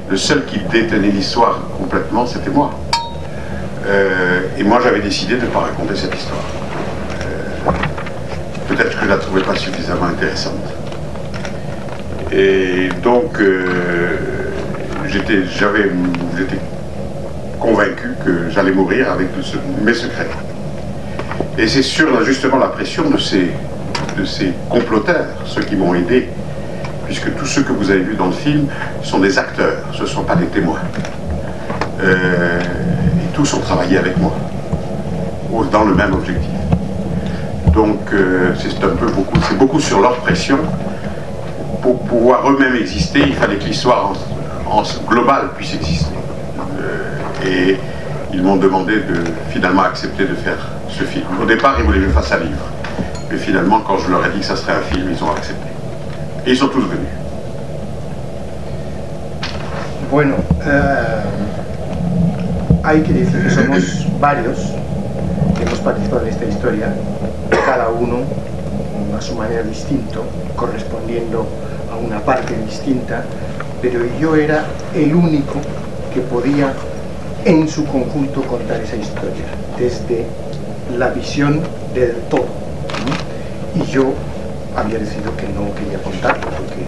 le seul qui détenait l'histoire complètement, c'était moi. Et moi, j'avais décidé de ne pas raconter cette histoire. Peut-être que je ne la trouvais pas suffisamment intéressante. Et donc, j'étais convaincu que j'allais mourir avec mes secrets. Et c'est sur justement la pression de ces comploteurs, ceux qui m'ont aidé, puisque tous ceux que vous avez vus dans le film sont des acteurs, ce ne sont pas des témoins. Et tous ont travaillé avec moi, dans le même objectif. Donc c'est un peu beaucoup sur leur pression. Pour pouvoir eux-mêmes exister, il fallait que l'histoire en globale puisse exister. Et ils m'ont demandé de finalement accepter de faire ce film. Au départ, ils voulaient que je fasse un livre. Mais finalement, quand je leur ai dit que ça serait un film, ils ont accepté. Et ils sont tous venus. Bueno, hay que decir que somos varios que hemos participado en esta historia, cada uno a su manera distinto, correspondiendo a una parte distinta, pero yo era el único que podía en su conjunto contar esa historia, desde la visión del todo. Y yo había decidido que no quería contarlo porque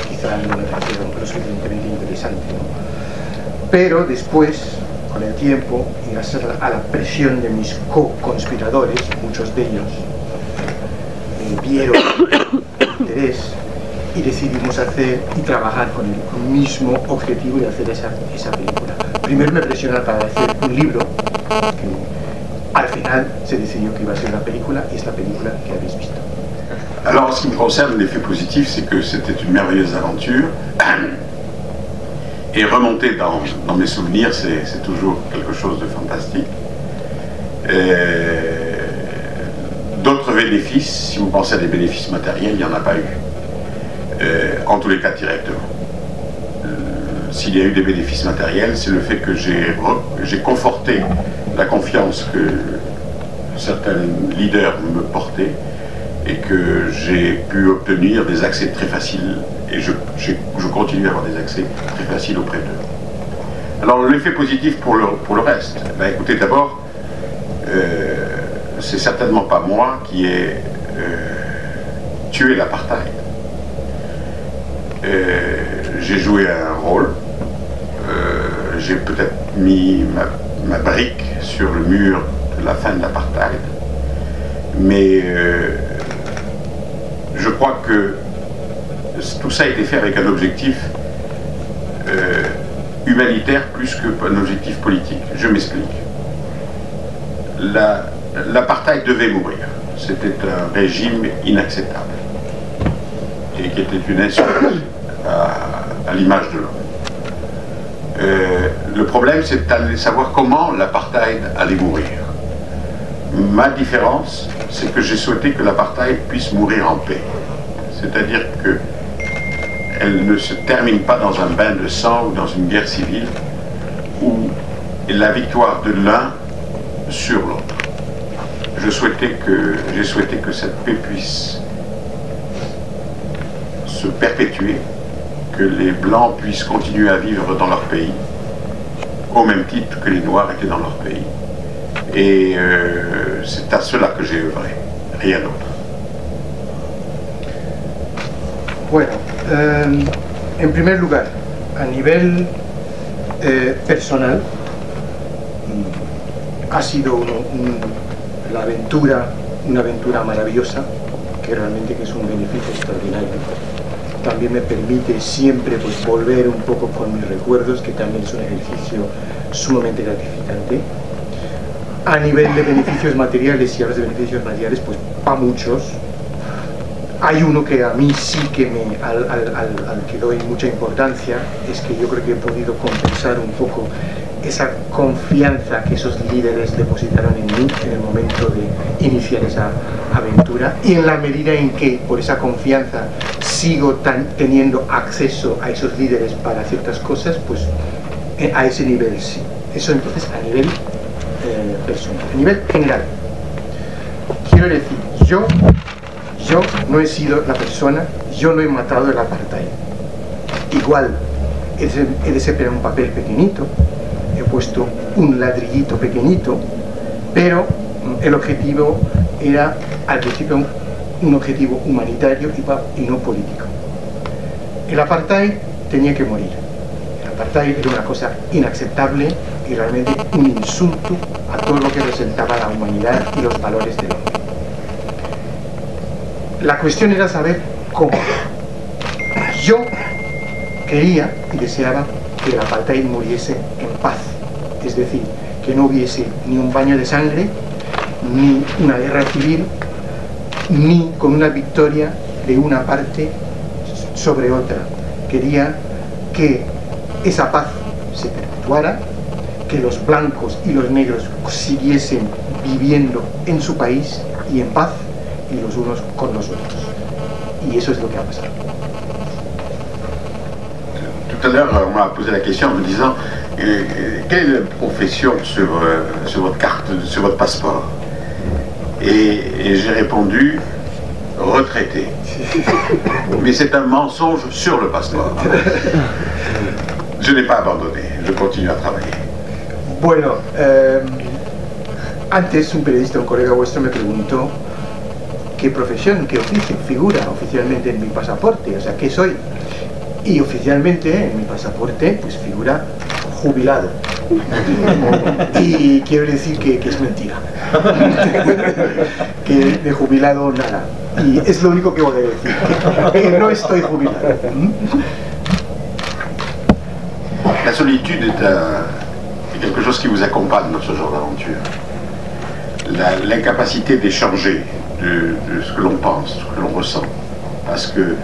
quizá no me parecía lo suficientemente interesante, ¿no? Pero después, con el tiempo, y gracias a la presión de mis co-conspiradores, muchos de ellos vieron el interés y decidimos hacer y trabajar con el mismo objetivo de hacer esa película. Primero me presionaron para hacer un libro, que al final se decidió que iba a ser una película, y es la película que habéis visto. Alors, en ce qui me concerne, l'effet positif, c'est que c'était une merveilleuse aventure. Et remonter dans mes souvenirs, c'est toujours quelque chose de fantastique. D'autres bénéfices, si vous pensez à des bénéfices matériels, il n'y en a pas eu. En tous les cas, directement. S'il y a eu des bénéfices matériels, c'est le fait que j'ai conforté la confiance que certains leaders me portaient et que j'ai pu obtenir des accès très faciles, et je continue à avoir des accès très faciles auprès d'eux. Alors l'effet positif pour le reste, ben, écoutez, d'abord, c'est certainement pas moi qui ai tué l'apartheid. J'ai joué un rôle, j'ai peut-être mis ma brique sur le mur de la fin de l'apartheid, mais je crois que tout ça a été fait avec un objectif humanitaire plus qu'un objectif politique. Je m'explique. L'apartheid devait mourir. C'était un régime inacceptable et qui était une insulte à l'image de l'homme. Le problème, c'est de savoir comment l'apartheid allait mourir. Ma différence, c'est que j'ai souhaité que l'apartheid puisse mourir en paix. C'est-à-dire qu'elle ne se termine pas dans un bain de sang ou dans une guerre civile où la victoire de l'un sur l'autre. J'ai souhaité que cette paix puisse se perpétuer, que les Blancs puissent continuer à vivre dans leur pays, au même titre que les Noirs étaient dans leur pays. Et c'est à cela que j'ai œuvré, rien d'autre. Bueno, en primer lugar, a nivel personal, ha sido una aventura maravillosa, que realmente que es un beneficio extraordinario. También me permite siempre pues, volver un poco con mis recuerdos, que también es un ejercicio sumamente gratificante. A nivel de beneficios materiales, y hablas de beneficios materiales, pues para muchos. Hay uno que a mí sí que al que doy mucha importancia, es que yo creo que he podido compensar un poco esa confianza que esos líderes depositaron en mí en el momento de iniciar esa aventura, y en la medida en que por esa confianza sigo teniendo acceso a esos líderes para ciertas cosas, pues a ese nivel sí. Eso entonces a nivel personal. A nivel general, quiero decir, yo no he sido la persona, yo no he matado el apartheid. Igual he desempeñado un papel pequeñito, he puesto un ladrillito pequeñito, pero el objetivo era al principio un objetivo humanitario y no político. El apartheid tenía que morir. El apartheid era una cosa inaceptable y realmente un insulto a todo lo que representaba la humanidad y los valores del hombre. La cuestión era saber cómo. Yo quería y deseaba que el apartheid muriese en paz, es decir, que no hubiese ni un baño de sangre, ni una guerra civil, ni con una victoria de una parte sobre otra. Quería que esa paz se perpetuara, que los blancos y los negros siguiesen viviendo en su país y en paz, y los unos con los otros. Y eso es lo que ha pasado. Tout à l'heure, on m'a posé la question en me disant quelle est la profession sur votre carte, sur votre passeport? Et j'ai répondu retraité. Mais c'est un mensonge sur le passeport. Je n'ai pas abandonné, je continue à travailler. Bueno, antes un periodista, un colega vuestro, me preguntó qué profesión, qué oficio figura oficialmente en mi pasaporte, o sea, ¿qué soy? Y oficialmente en mi pasaporte pues figura jubilado. Y quiero decir que es mentira. Que de jubilado nada. Y es lo único que voy a decir, que no estoy jubilado. La solitude est quelque chose qui vous accompagne dans ce genre d'aventure. L'incapacité d'échanger de ce que l'on pense, ce que l'on ressent. Parce que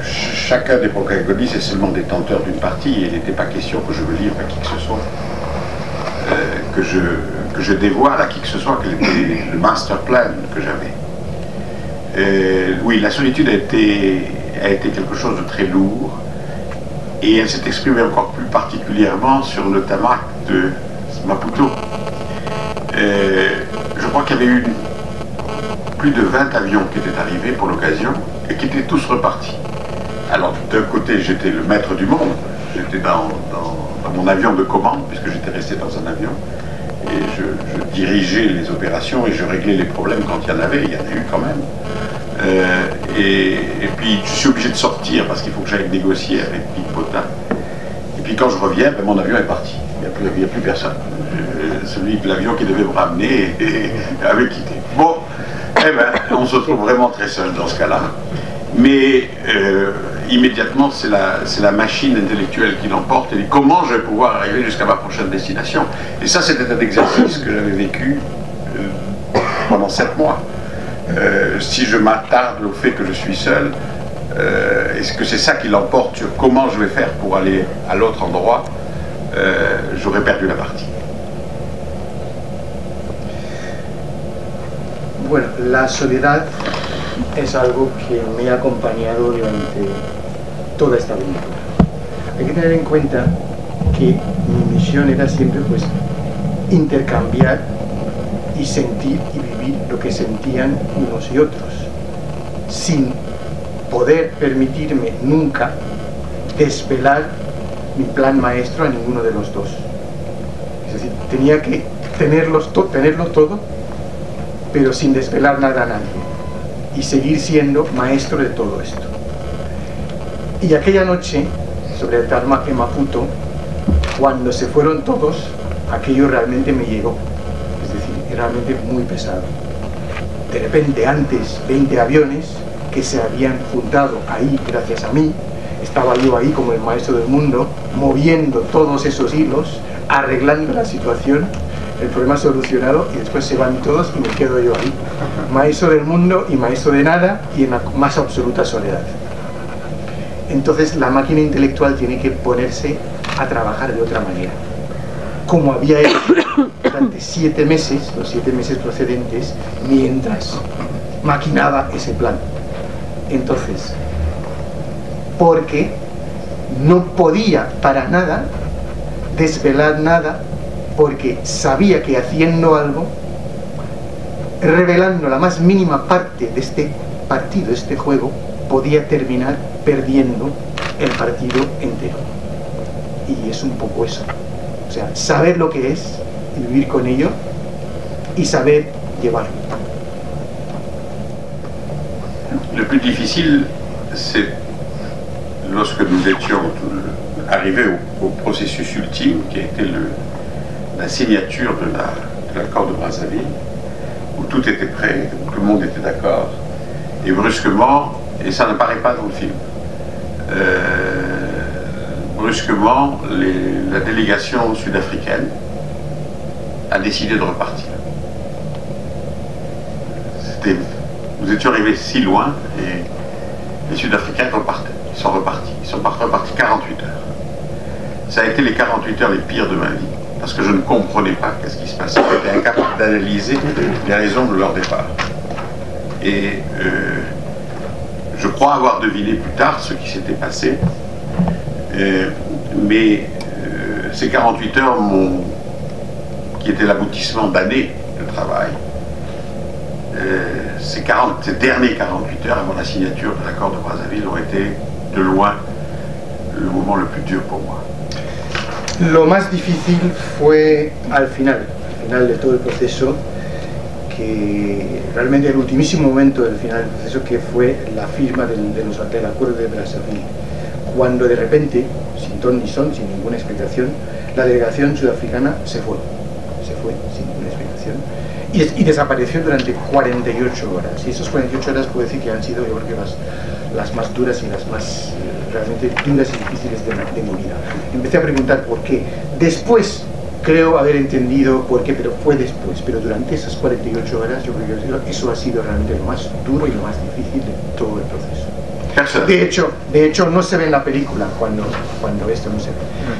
chacun des protagonistes est seulement détenteur d'une partie et il n'était pas question que je me livre à qui que ce soit, que je dévoile à qui que ce soit quel était le master plan que j'avais. Oui, la solitude a été quelque chose de très lourd et elle s'est exprimée encore plus particulièrement sur le tarmac de Maputo. Je crois qu'il y avait eu plus de 20 avions qui étaient arrivés pour l'occasion et qui étaient tous repartis. Alors d'un côté j'étais le maître du monde, j'étais dans mon avion de commande puisque j'étais resté dans un avion et je dirigeais les opérations et je réglais les problèmes quand il y en avait, il y en a eu quand même. Et puis je suis obligé de sortir parce qu'il faut que j'aille négocier avec Pete Potin. Et puis quand je reviens, ben, mon avion est parti, il n'y a plus personne. Celui de l'avion qui devait me ramener avait quitté. Bon, eh ben, on se trouve vraiment très seul dans ce cas-là. Mais immédiatement, c'est la machine intellectuelle qui l'emporte et dit comment je vais pouvoir arriver jusqu'à ma prochaine destination. Et ça, c'était un exercice que j'avais vécu pendant 7 mois. Si je m'attarde au fait que je suis seul, est-ce que c'est ça qui l'emporte sur comment je vais faire pour aller à l'autre endroit, j'aurais perdu la partie. Bueno, la soledad es algo que me ha acompañado durante toda esta aventura. Hay que tener en cuenta que mi misión era siempre pues intercambiar y sentir y vivir lo que sentían unos y otros, sin poder permitirme nunca desvelar mi plan maestro a ninguno de los dos. Es decir, tenía que tenerlo todo, pero sin desvelar nada a nadie, y seguir siendo maestro de todo esto. Y aquella noche, sobre el tarmac en Maputo, cuando se fueron todos, aquello realmente me llegó, es decir, realmente muy pesado. De repente, antes 20 aviones que se habían juntado ahí gracias a mí, estaba yo ahí como el maestro del mundo, moviendo todos esos hilos, arreglando la situación, el problema solucionado, y después se van todos y me quedo yo ahí, maestro del mundo y maestro de nada y en la más absoluta soledad. Entonces la máquina intelectual tiene que ponerse a trabajar de otra manera, como había hecho durante 7 meses, los 7 meses procedentes, mientras maquinaba ese plan. Entonces, porque no podía para nada desvelar nada, porque sabía que haciendo algo, revelando la más mínima parte de este partido, de este juego, podía terminar perdiendo el partido entero. Y es un poco eso. O sea, saber lo que es, y vivir con ello, y saber llevarlo. Le plus difficile, c'est lorsque nous étions arrivés au processus ultime, qui a été la signature de l'accord de Brazzaville, où tout était prêt, où tout le monde était d'accord, et brusquement, et ça n'apparaît pas dans le film, brusquement, la délégation sud-africaine a décidé de repartir. Nous étions arrivés si loin et les Sud-Africains repartaient. Ils sont repartis. Ils sont repartis 48 heures. Ça a été les 48 heures les pires de ma vie, parce que je ne comprenais pas qu'est-ce qui se passait. J'étais incapable d'analyser les raisons de leur départ. Et je crois avoir deviné plus tard ce qui s'était passé, mais ces 48 heures qui étaient l'aboutissement d'années de travail, ces derniers 48 heures avant la signature de l'accord de Brazzaville ont été de loin le moment le plus dur pour moi. Lo más difícil fue al final de todo el proceso, que realmente el ultimísimo momento del final del proceso, que fue la firma del acuerdo de Brazzaville, cuando de repente, sin ton ni son, sin ninguna explicación, la delegación sudafricana se fue sin ninguna explicación y desapareció durante 48 horas. Y esas 48 horas puedo decir que han sido, yo creo que las más duras y las más realmente duras y difíciles de mi vida. Empecé a preguntar por qué. Después creo haber entendido por qué, pero fue después. Pero durante esas 48 horas yo creo que eso ha sido realmente lo más duro y lo más difícil de todo el proceso. De hecho no se ve en la película cuando esto no se ve,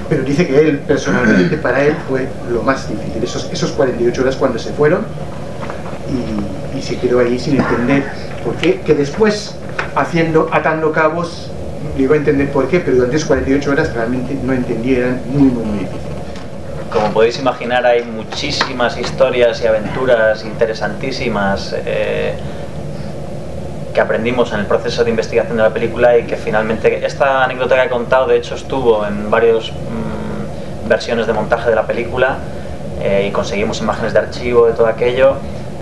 pero dice que él personalmente, para él fue lo más difícil, esos 48 horas cuando se fueron y se quedó ahí sin entender por qué, que después atando cabos llegó a entender por qué, pero durante esas 48 horas realmente no entendía, eran muy difíciles. Como podéis imaginar, hay muchísimas historias y aventuras interesantísimas que aprendimos en el proceso de investigación de la película, y que finalmente esta anécdota que he contado de hecho estuvo en varias versiones de montaje de la película, y conseguimos imágenes de archivo de todo aquello,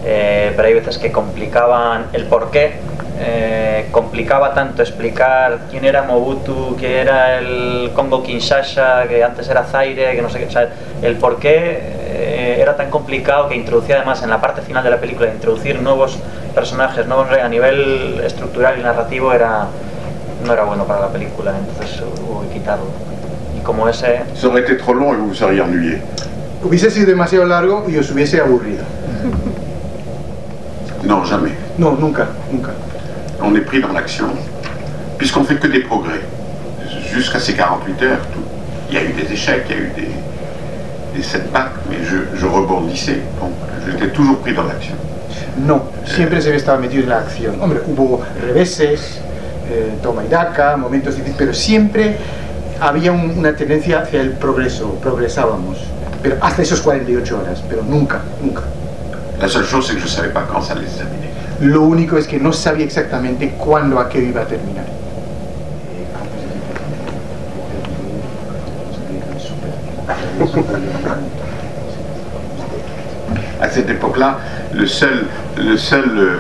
pero hay veces que complicaban el porqué, complicaba tanto explicar quién era Mobutu, quién era el Congo Kinshasa, que antes era Zaire, que no sé qué, o sea, el porqué era tan complicado que introducía, además en la parte final de la película, introducir nuevos personajes, nuevos a nivel estructural y narrativo no era bueno para la película, entonces hubo que quitarlo. Y como ese... Ça aurait été trop long et vous vous seriez ennuyé. Hubiese sido demasiado largo y os hubiese aburrido. Non, jamais. No, nunca. On est pris dans l'action, puisqu'on fait que des progrès. Jusqu'à ces 48 heures, il y a eu des échecs, il y a eu des setbacks, mais je rebondissais, donc j'étais toujours pris dans l'action. No, siempre se estaba metido en la acción. Hombre, hubo reveses, toma y daca, momentos difíciles, pero siempre había una tendencia hacia el progreso, progresábamos, pero hasta esos 48 horas, pero nunca. La seule chose, c'est que je ne savais pas quand ça allait se terminer. Lo único es que no sabía exactamente cuándo, a qué iba a terminar. À cette époque-là, le seul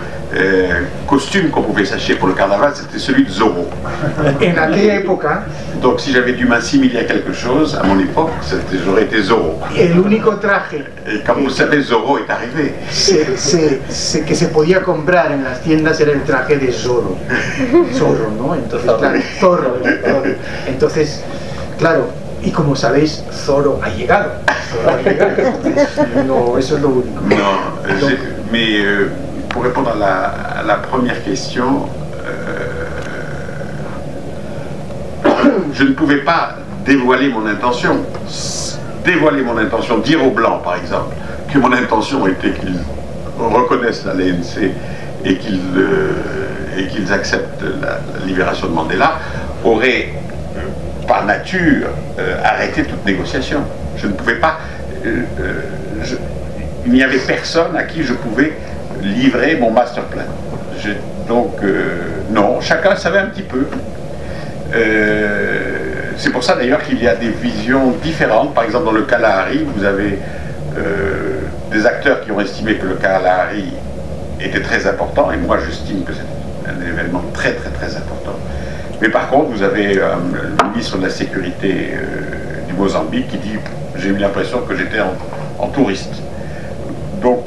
costume qu'on pouvait s'acheter pour le carnaval, c'était celui de Zorro. En aquella época, donc si j'avais dû m'assimiler à quelque chose, à mon époque, j'aurais été Zorro. El único traje et comme vous savez, Zorro est arrivé. Que se podía comprar en las tiendas era el traje de Zorro. Zorro, ¿no? Entonces, claro, Zorro. Entonces, claro, y como sabéis, Zorro ha llegado. Entonces, no, eso es lo único. Non, mais pour répondre à la première question, je ne pouvais pas dévoiler mon intention. Dire aux Blancs, par exemple, que mon intention était qu'ils reconnaissent la LNC et qu'ils acceptent la libération de Mandela, aurait, par nature, arrêté toute négociation. Je ne pouvais pas... il n'y avait personne à qui je pouvais livrer mon master plan. Donc, non, chacun savait un petit peu. C'est pour ça d'ailleurs qu'il y a des visions différentes. Par exemple, dans le Kalahari, vous avez des acteurs qui ont estimé que le Kalahari était très important, et moi j'estime que c'est un événement très important. Mais par contre, vous avez le ministre de la Sécurité du Mozambique qui dit « j'ai eu l'impression que j'étais en touriste ». Donc,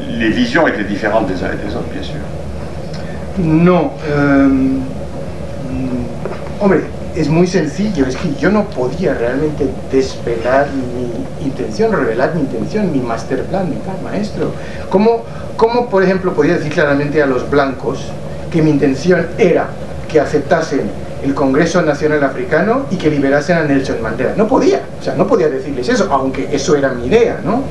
les visions étaient différentes des uns et des autres, bien sûr. No, hombre, es muy sencillo, es que yo no podía realmente desvelar mi intención, revelar mi intención, mi master plan, mi plan maestro. ¿Cómo, por ejemplo, podía decir claramente a los blancos que mi intención era que aceptasen el Congreso Nacional Africano y que liberasen a Nelson Mandela? No podía, o sea, no podía decirles eso, aunque eso era mi idea, ¿no?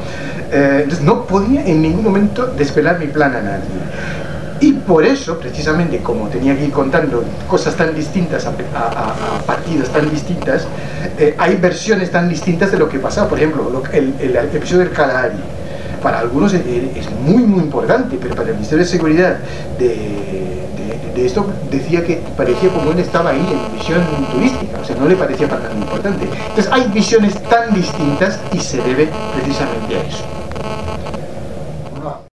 Entonces no podía en ningún momento desvelar mi plan a nadie. Y por eso, precisamente, como tenía que ir contando cosas tan distintas a partidas tan distintas, hay versiones tan distintas de lo que pasaba. Por ejemplo, el episodio del Kalahari, para algunos es muy importante, pero para el Ministerio de Seguridad de esto decía que parecía como él estaba ahí en visión turística, o sea, no le parecía para nada importante. Entonces hay visiones tan distintas y se debe precisamente a eso.